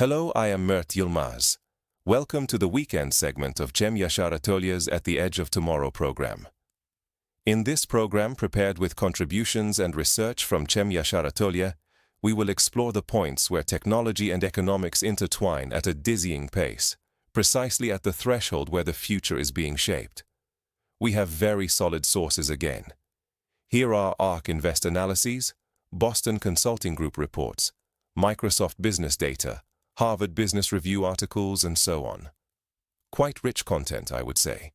Hello, I am Mert Yilmaz. Welcome to the weekend segment of Yasar Atolye's At the Edge of Tomorrow program. In this program, prepared with contributions and research from Yasar Atolye, we will explore the points where technology and economics intertwine at a dizzying pace, precisely at the threshold where the future is being shaped. We have very solid sources again. Here are Ark Invest analyses, Boston Consulting Group reports, Microsoft business data, Harvard Business Review articles, and so on. Quite rich content, I would say.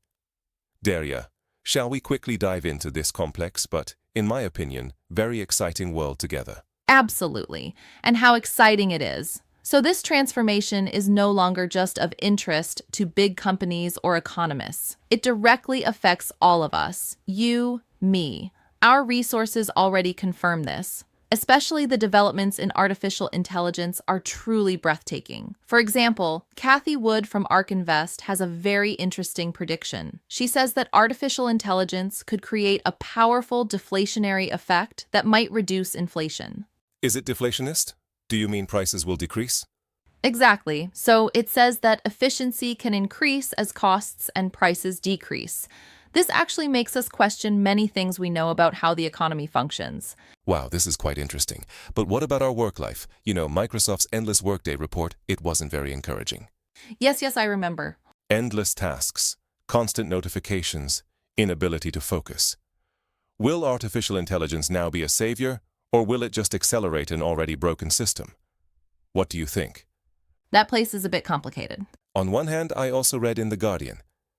Daria, shall we quickly dive into this complex but, in my opinion, very exciting world together? Absolutely. And how exciting it is. So this transformation is no longer just of interest to big companies or economists. It directly affects all of us. You, me. Our resources already confirm this. Especially the developments in artificial intelligence are truly breathtaking. For example, Cathie Wood from Ark Invest has a very interesting prediction. She says that artificial intelligence could create a powerful deflationary effect that might reduce inflation. Is it deflationist? Do you mean prices will decrease? Exactly. So it says that efficiency can increase as costs and prices decrease. This actually makes us question many things we know about how the economy functions. Wow, this is quite interesting. But what about our work life? Microsoft's endless Workday report, it wasn't very encouraging. Yes, I remember. Endless tasks, constant notifications, inability to focus. Will artificial intelligence now be a savior, or will it just accelerate an already broken system? What do you think? That place is a bit complicated. On one hand, I also read in The Guardian,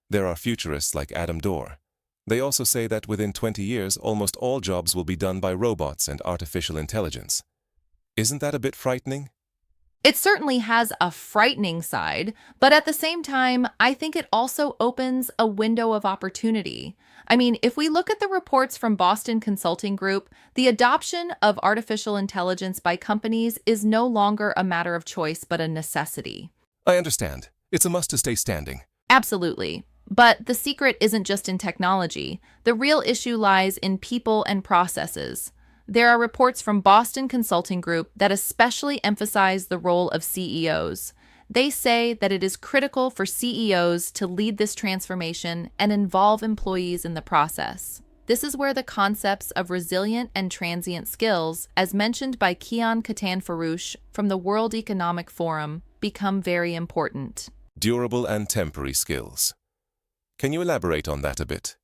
there are futurists like Dorr. They also say that within 20 years, almost all jobs will be done by robots and artificial intelligence. Isn't that a bit frightening? It certainly has a frightening side, but at the same time, I think it also opens a window of opportunity. I mean, if we look at the reports from Boston Consulting Group, the adoption of artificial intelligence by companies is no longer a matter of choice, but a necessity. I understand. It's a must to stay standing. Absolutely. But the secret isn't just in technology. The real issue lies in people and processes. There are reports from Boston Consulting Group that especially emphasize the role of CEOs. They say that it is critical for CEOs to lead this transformation and involve employees in the process. This is where the concepts of resilient and transient skills, as mentioned by Kian Katan-Farouche from the World Economic Forum, become very important. Durable and temporary skills. Can you elaborate on that a bit?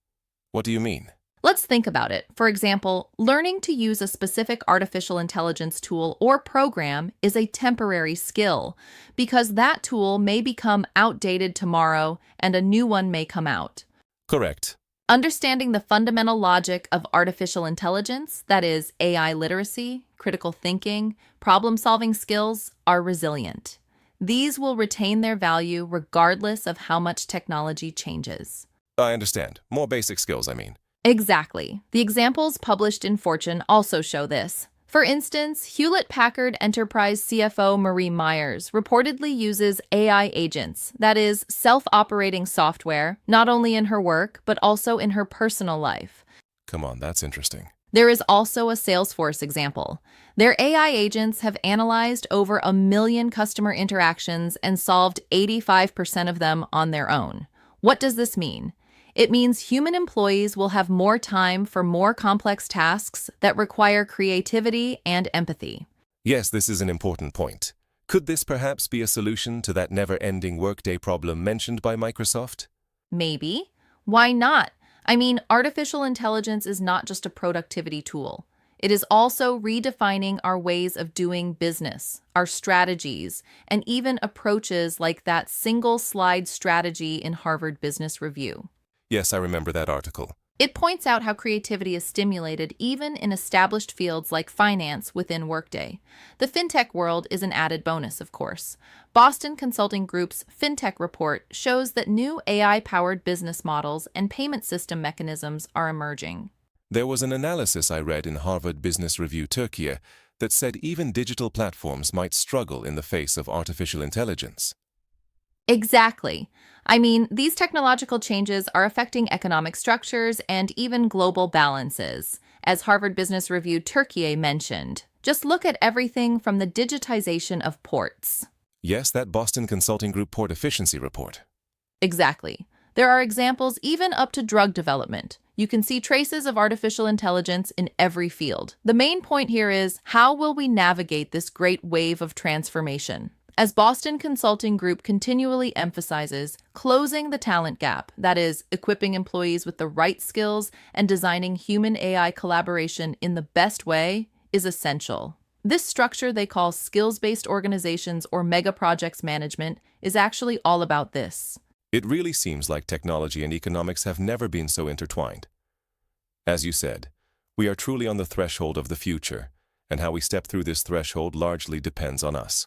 What do you mean? Let's think about it. For example, learning to use a specific artificial intelligence tool or program is a temporary skill because that tool may become outdated tomorrow and a new one may come out. Correct. Understanding the fundamental logic of artificial intelligence, that is, AI literacy, critical thinking, problem-solving skills, are resilient. These will retain their value regardless of how much technology changes. I understand. More basic skills, I mean. Exactly. The examples published in Fortune also show this. For instance, Hewlett-Packard Enterprise CFO Marie Myers reportedly uses AI agents, that is, self-operating software, not only in her work, but also in her personal life. Come on, that's interesting. There is also a Salesforce example. Their AI agents have analyzed over 1 million customer interactions and solved 85% of them on their own. What does this mean? It means human employees will have more time for more complex tasks that require creativity and empathy. Yes, this is an important point. Could this perhaps be a solution to that never-ending Workday problem mentioned by Microsoft? Maybe. Why not? I mean, artificial intelligence is not just a productivity tool. It is also redefining our ways of doing business, our strategies, and even approaches like that single-slide strategy in Harvard Business Review. Yes, I remember that article. It points out how creativity is stimulated even in established fields like finance within Workday. The fintech world is an added bonus, of course. Boston Consulting Group's fintech report shows that new AI-powered business models and payment system mechanisms are emerging. There was an analysis I read in Harvard Business Review Turkey that said even digital platforms might struggle in the face of artificial intelligence. Exactly. I mean, these technological changes are affecting economic structures and even global balances, as Harvard Business Review Turkey mentioned. Just look at everything from the digitization of ports. Yes, that Boston Consulting Group port efficiency report. Exactly. There are examples even up to drug development. You can see traces of artificial intelligence in every field. The main point here is, how will we navigate this great wave of transformation? As Boston Consulting Group continually emphasizes, closing the talent gap, that is, equipping employees with the right skills and designing human-AI collaboration in the best way, is essential. This structure they call skills-based organizations or mega projects management is actually all about this. It really seems like technology and economics have never been so intertwined. As you said, we are truly on the threshold of the future, and how we step through this threshold largely depends on us.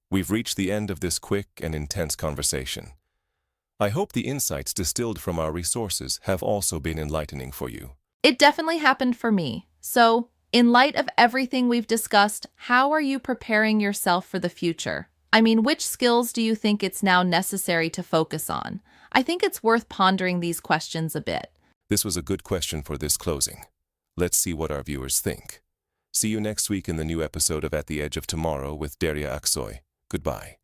We've reached the end of this quick and intense conversation. I hope the insights distilled from our resources have also been enlightening for you. It definitely happened for me. So, in light of everything we've discussed, how are you preparing yourself for the future? I mean, which skills do you think it's now necessary to focus on? I think it's worth pondering these questions a bit. This was a good question for this closing. Let's see what our viewers think. See you next week in the new episode of At the Edge of Tomorrow with Atolye. Goodbye.